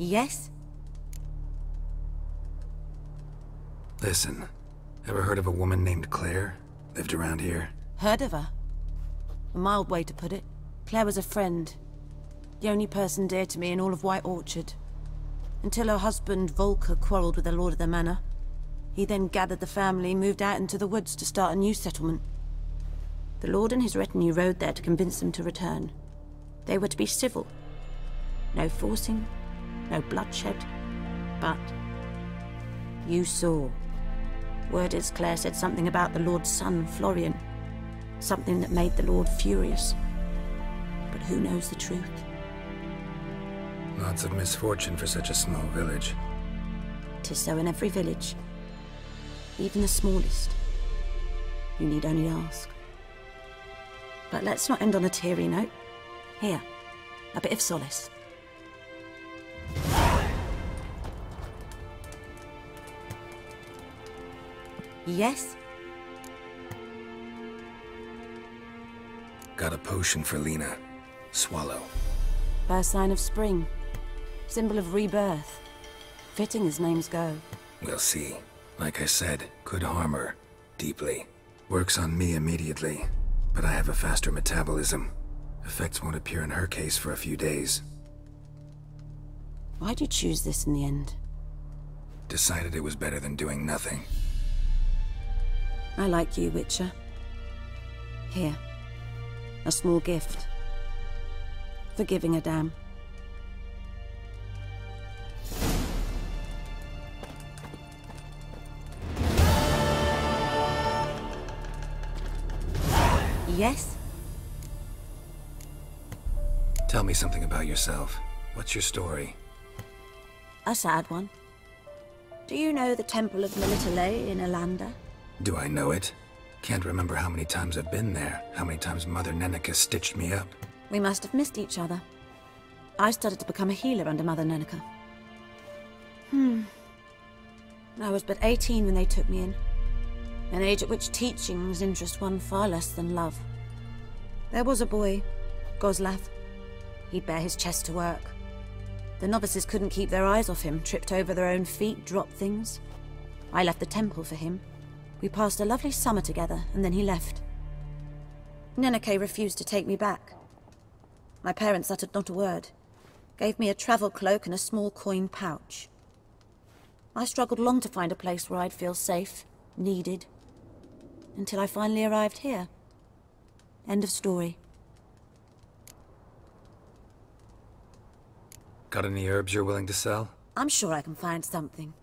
Yes? Listen, ever heard of a woman named Claire? Lived around here? Heard of her? A mild way to put it. Claire was a friend. The only person dear to me in all of White Orchard. Until her husband, Volker, quarreled with the lord of the manor. He then gathered the family, moved out into the woods to start a new settlement. The lord and his retinue rode there to convince them to return. They were to be civil. No forcing, no bloodshed. But you saw. Word is Claire said something about the lord's son, Florian. Something that made the lord furious. But who knows the truth? Lots of misfortune for such a small village. 'Tis so in every village. Even the smallest. You need only ask. But let's not end on a teary note. Here, a bit of solace. Yes? Got a potion for Lena. Swallow. First sign of spring. Symbol of rebirth. Fitting as names go. We'll see. Like I said, could harm her. Deeply. Works on me immediately. But I have a faster metabolism. Effects won't appear in her case for a few days. Why'd you choose this in the end? Decided it was better than doing nothing. I like you, Witcher. Here. A small gift. For giving a damn. Yes? Tell me something about yourself. What's your story? A sad one. Do you know the Temple of Melitele in Alanda? Do I know it? Can't remember how many times I've been there, how many times Mother Neneka stitched me up. We must have missed each other. I started to become a healer under Mother Neneka. I was but 18 when they took me in. An age at which teachings interest one far less than love. There was a boy, Goslav. He'd bare his chest to work. The novices couldn't keep their eyes off him, tripped over their own feet, dropped things. I left the temple for him. We passed a lovely summer together, and then he left. Neneke refused to take me back. My parents uttered not a word. Gave me a travel cloak and a small coin pouch. I struggled long to find a place where I'd feel safe, needed. Until I finally arrived here. End of story. Got any herbs you're willing to sell? I'm sure I can find something.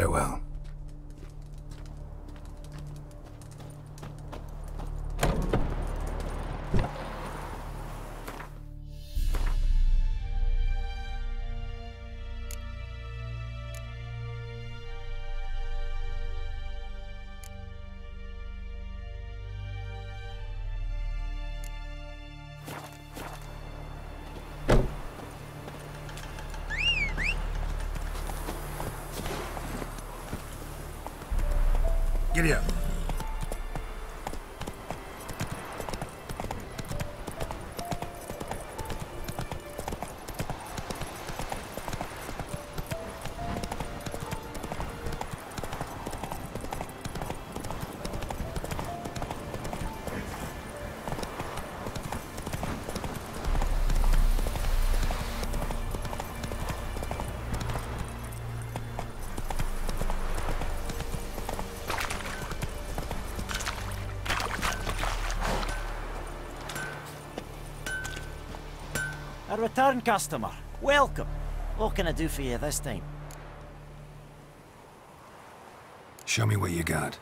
Farewell. Giddy up. A return customer. Welcome. What can I do for you this time? Show me what you got.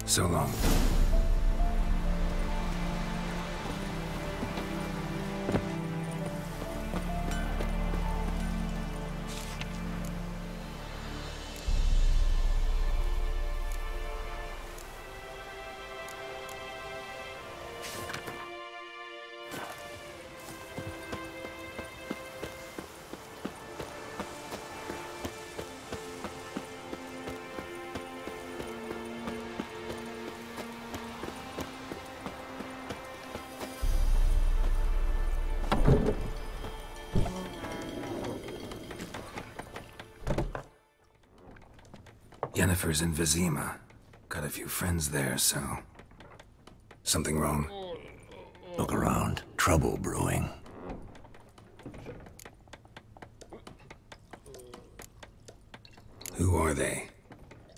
So long. Yennefer's in Vizima. Got a few friends there, so... Something wrong? Look around. Trouble brewing. Who are they?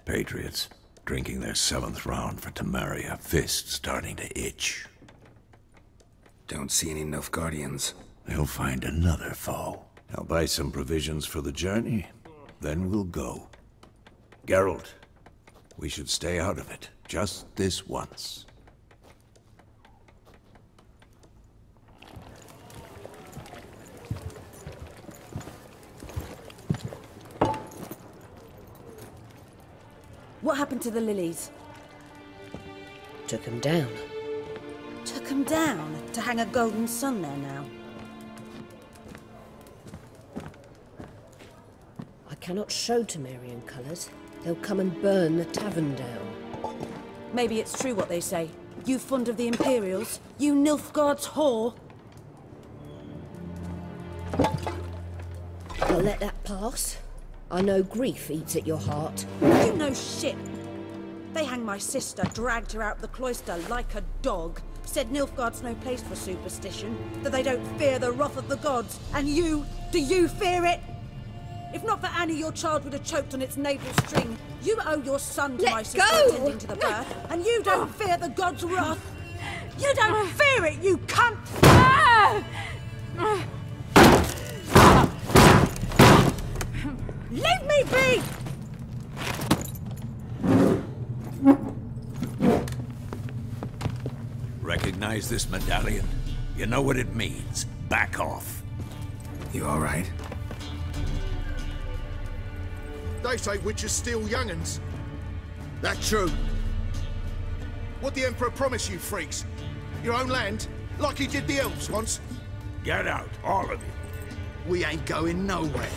Patriots. Drinking their 7th round for Temeria. Fist starting to itch. Don't see any Nilfgaardians. They'll find another foe. I'll buy some provisions for the journey. Then we'll go. Geralt, we should stay out of it. Just this once. What happened to the lilies? Took him down. Took him down to hang a golden sun there now. I cannot show Temerian colours. They'll come and burn the tavern down. Maybe it's true what they say. You fond of the Imperials? You Nilfgaard's whore? I'll let that pass. I know grief eats at your heart. You know shit. They hanged my sister, dragged her out the cloister like a dog. Said Nilfgaard's no place for superstition, that they don't fear the wrath of the gods. And you, do you fear it? If not for Annie, your child would have choked on its navel string. You owe your son to my sister attending to the birth, and you don't fear the gods' wrath. You don't fear it, you cunt! Leave me be! Recognize this medallion? You know what it means. Back off. You all right? They say witches steal young'uns. That true. What the Emperor promised you freaks? Your own land? Like he did the elves once? Get out, all of you. We ain't going nowhere.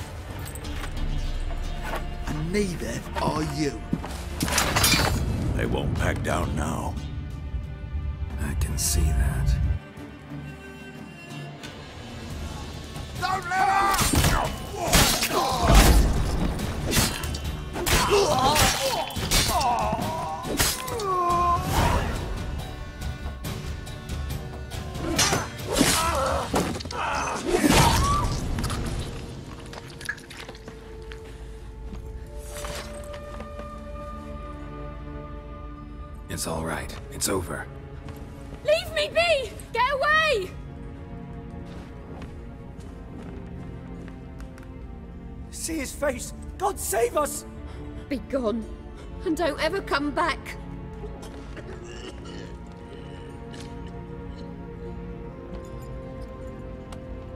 And neither are you. They won't back down now. I can see that. Don't let her! It's all right. It's over. Leave me be! Get away! See his face! God save us! Be gone, and don't ever come back.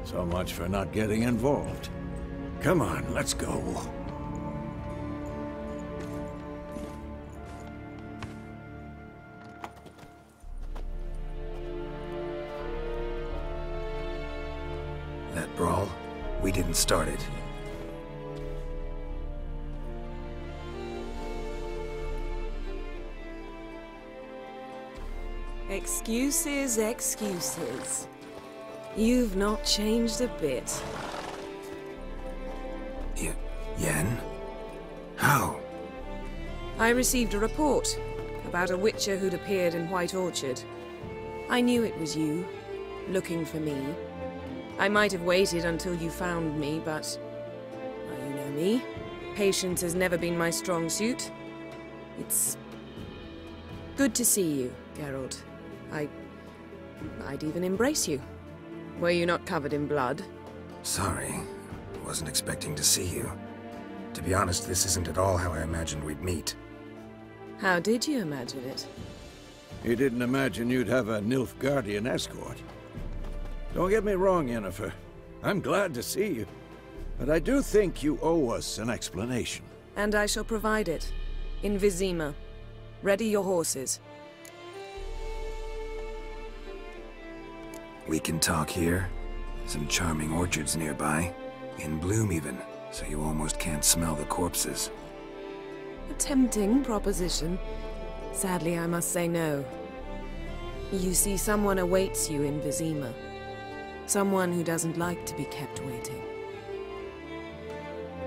So much for not getting involved. Come on, let's go. That brawl, we didn't start it. Excuses, excuses. You've not changed a bit. Yen? How? I received a report about a witcher who'd appeared in White Orchard. I knew it was you, looking for me. I might have waited until you found me, but... well, you know me. Patience has never been my strong suit. It's... good to see you, Geralt. I'd even embrace you. Were you not covered in blood? Sorry. Wasn't expecting to see you. To be honest, this isn't at all how I imagined we'd meet. How did you imagine it? You didn't imagine you'd have a Nilfgaardian escort. Don't get me wrong, Yennefer. I'm glad to see you. But I do think you owe us an explanation. And I shall provide it. In Vizima. Ready your horses. We can talk here. Some charming orchards nearby. In bloom even, so you almost can't smell the corpses. A tempting proposition. Sadly, I must say no. You see, someone awaits you in Vizima. Someone who doesn't like to be kept waiting.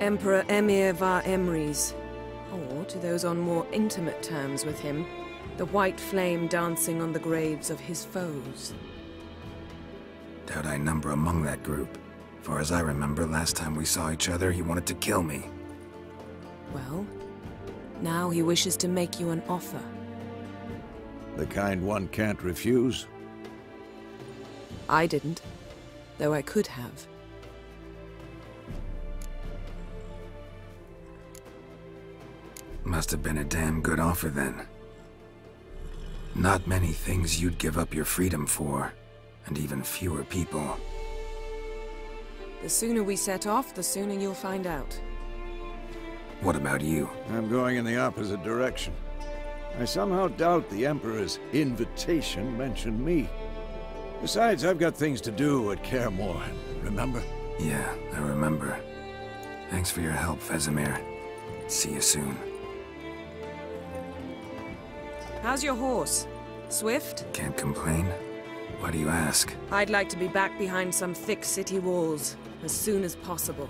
Emperor Emir var Emrys. Or, to those on more intimate terms with him, the white flame dancing on the graves of his foes. Doubt I number among that group. Far as I remember, last time we saw each other, he wanted to kill me. Well, now he wishes to make you an offer. The kind one can't refuse? I didn't, though I could have. Must have been a damn good offer then. Not many things you'd give up your freedom for, and even fewer people. The sooner we set off, the sooner you'll find out. What about you? I'm going in the opposite direction. I somehow doubt the Emperor's invitation mentioned me. Besides, I've got things to do at Kaer Morhen, remember? Yeah, I remember. Thanks for your help, Vesemir. See you soon. How's your horse? Swift? Can't complain. Why do you ask? I'd like to be back behind some thick city walls as soon as possible.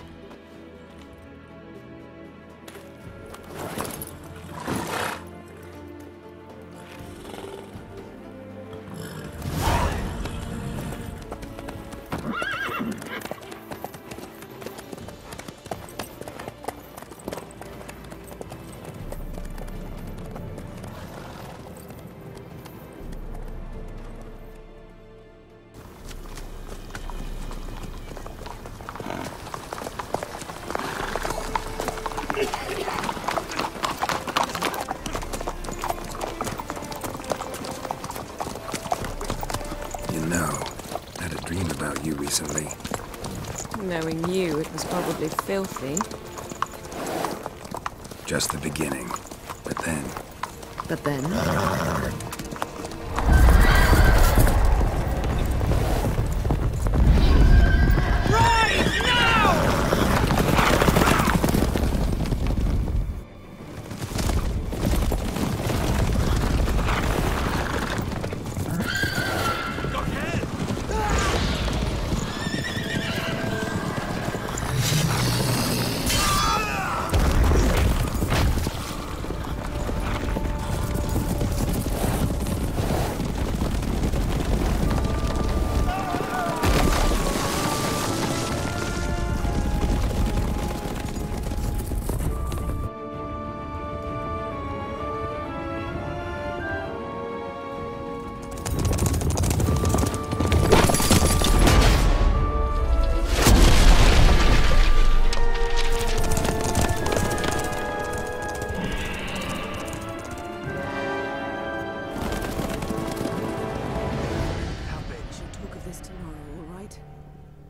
Recently. Knowing you, it was probably filthy. Just the beginning. But then... But then?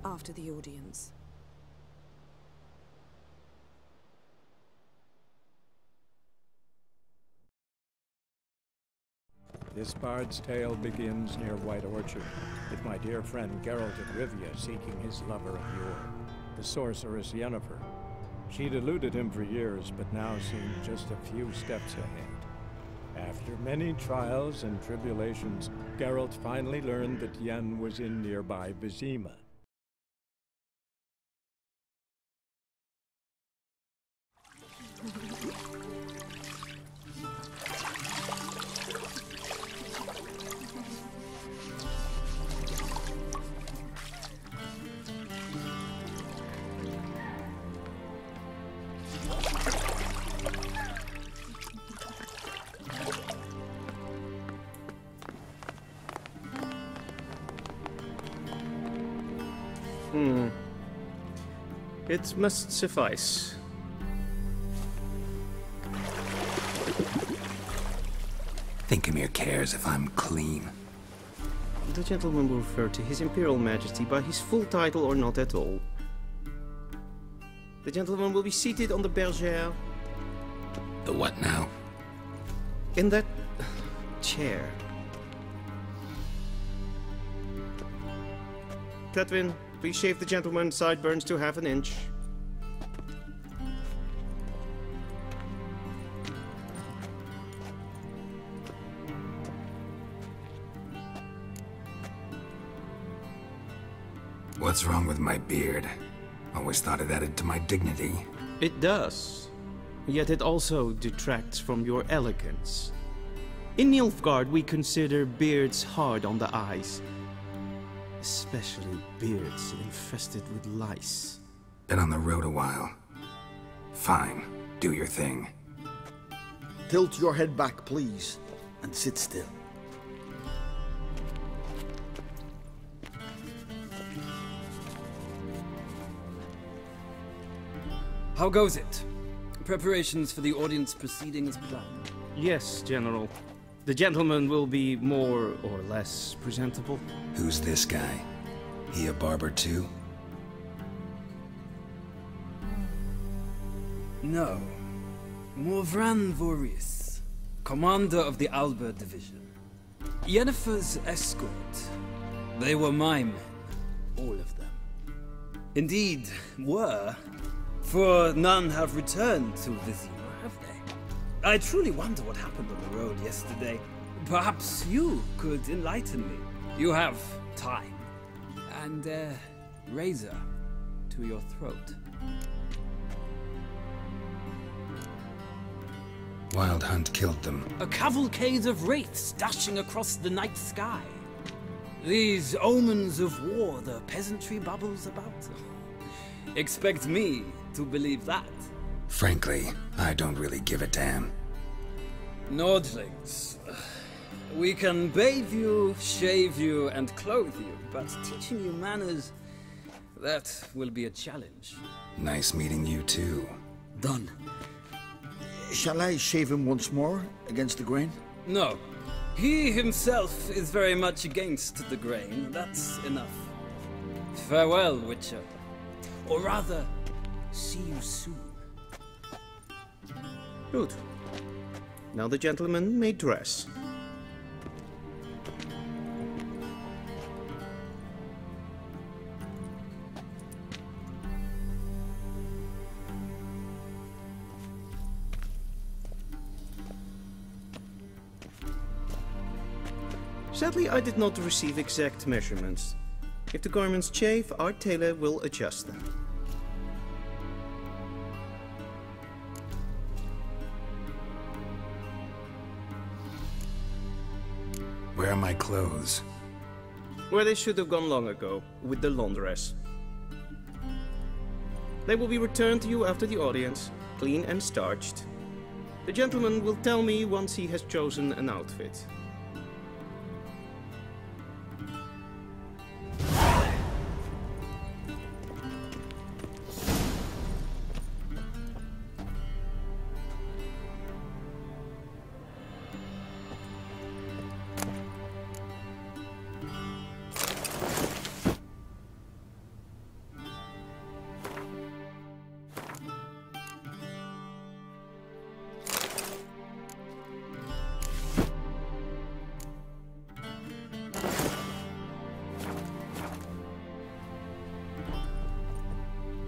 After the audience. This bard's tale begins near White Orchard, with my dear friend Geralt of Rivia seeking his lover of yore, the sorceress Yennefer. She'd eluded him for years, but now seemed just a few steps ahead. After many trials and tribulations, Geralt finally learned that Yen was in nearby Vizima. It must suffice. Thinkemere cares if I'm clean. The gentleman will refer to His Imperial Majesty by his full title or not at all. The gentleman will be seated on the bergère. The what now? In that chair. Cletwin, please shave the gentleman's sideburns to ½ an inch. What's wrong with my beard? Always thought it added to my dignity. It does. Yet it also detracts from your elegance. In Nilfgaard, we consider beards hard on the eyes. Especially beards infested with lice. Been on the road a while. Fine, do your thing. Tilt your head back, please, and sit still. How goes it? Preparations for the audience proceeding as planned? Yes, General. The gentleman will be more or less presentable. Who's this guy? He a barber too? No. Morvran Voris. commander of the Albert Division. Yennefer's escort. They were my men, all of them. Indeed, were, for none have returned to Vizima, have they? I truly wonder what happened on the road yesterday. Perhaps you could enlighten me. You have time, and a razor to your throat. Wild Hunt killed them. A cavalcade of wraiths dashing across the night sky. These omens of war the peasantry bubbles about. Expect me to believe that. Frankly, I don't really give a damn. Nordlings. We can bathe you, shave you, and clothe you, but teaching you manners, that will be a challenge. Nice meeting you too. Done. Shall I shave him once more, against the grain? No. He himself is very much against the grain. That's enough. Farewell, Witcher. Or rather, see you soon. Good. Now the gentleman may dress. Sadly, I did not receive exact measurements. If the garments chafe, our tailor will adjust them. Where are my clothes? Where they should have gone long ago, with the laundress. They will be returned to you after the audience, clean and starched. The gentleman will tell me once he has chosen an outfit.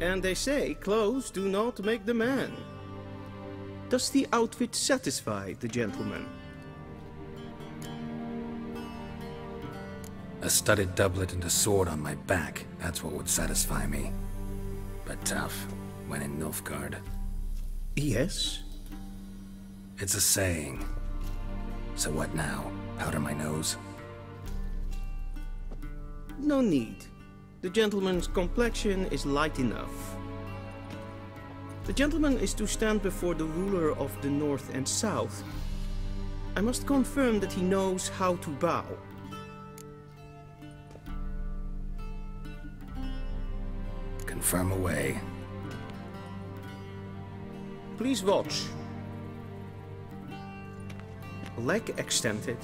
And they say clothes do not make the man. Does the outfit satisfy the gentleman? A studded doublet and a sword on my back, that's what would satisfy me. But tough, when in Nilfgaard. Yes? It's a saying. So what now? Powder my nose? No need. The gentleman's complexion is light enough. The gentleman is to stand before the ruler of the North and South. I must confirm that he knows how to bow. Confirm away. Please watch. Leg extended,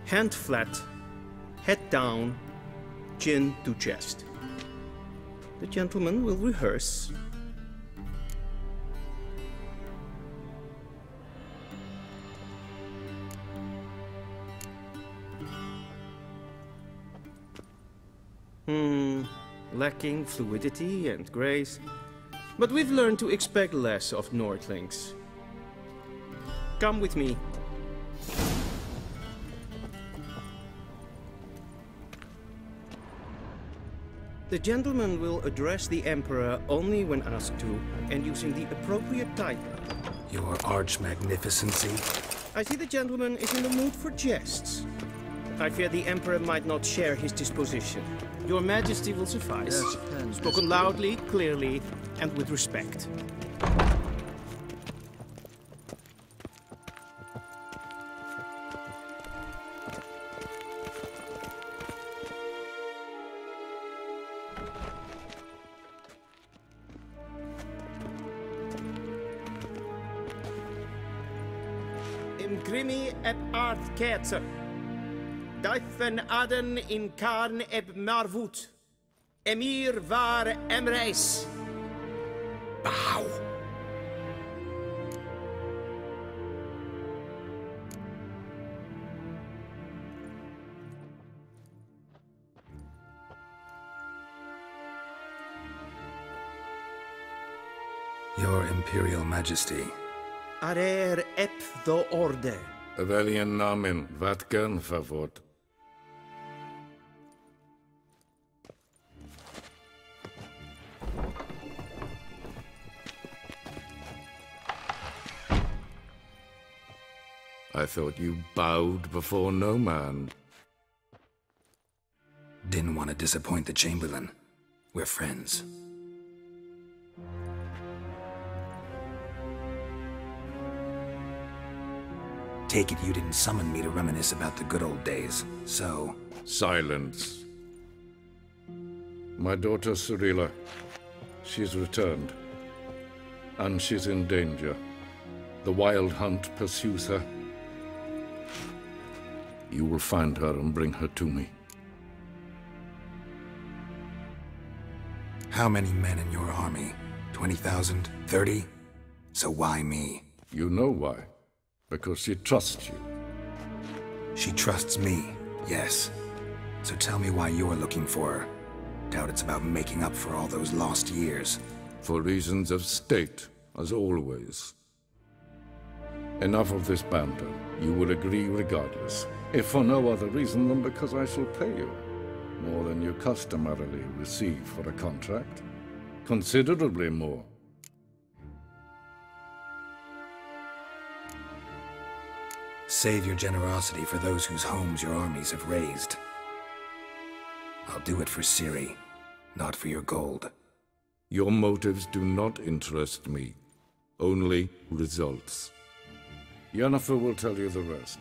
hand flat, head down, chin to chest. The gentleman will rehearse. Lacking fluidity and grace. But we've learned to expect less of Nordlings. Come with me. The gentleman will address the Emperor only when asked to, and using the appropriate title. Your Arch-Magnificency? I see the gentleman is in the mood for jests. I fear the Emperor might not share his disposition. Your Majesty will suffice. Yes, spoken loudly, clearly, and with respect. Grimi eb ard ketzer. Daifen aden in karn eb marvoet. Emir var emreis. Bow. Your Imperial Majesty. Arer ep do orde. Welchen Namen, wat gern verwort? I thought you bowed before no man. Didn't want to disappoint the Chamberlain. We're friends. Take it you didn't summon me to reminisce about the good old days, so... Silence. My daughter Cyrilla, she's returned. And she's in danger. The Wild Hunt pursues her. You will find her and bring her to me. How many men in your army? 20,000? 30? So why me? You know why. Because she trusts you. She trusts me, yes. So tell me why you're looking for her. Doubt it's about making up for all those lost years. For reasons of state, as always. Enough of this banter. You will agree regardless. If for no other reason than because I shall pay you. More than you customarily receive for a contract. Considerably more. Save your generosity for those whose homes your armies have razed. I'll do it for Ciri, not for your gold. Your motives do not interest me. Only results. Yennefer will tell you the rest.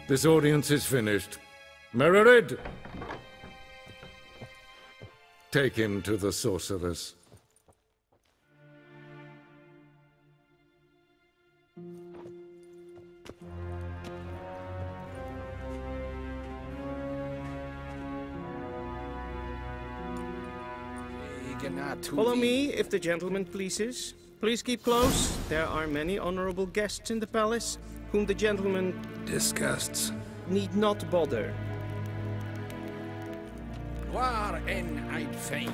This audience is finished. Mererid! Take him to the sorceress. Follow me, if the gentleman pleases. Please keep close. There are many honorable guests in the palace, whom the gentleman... disgusts. ...need not bother. Waar en uitfijn.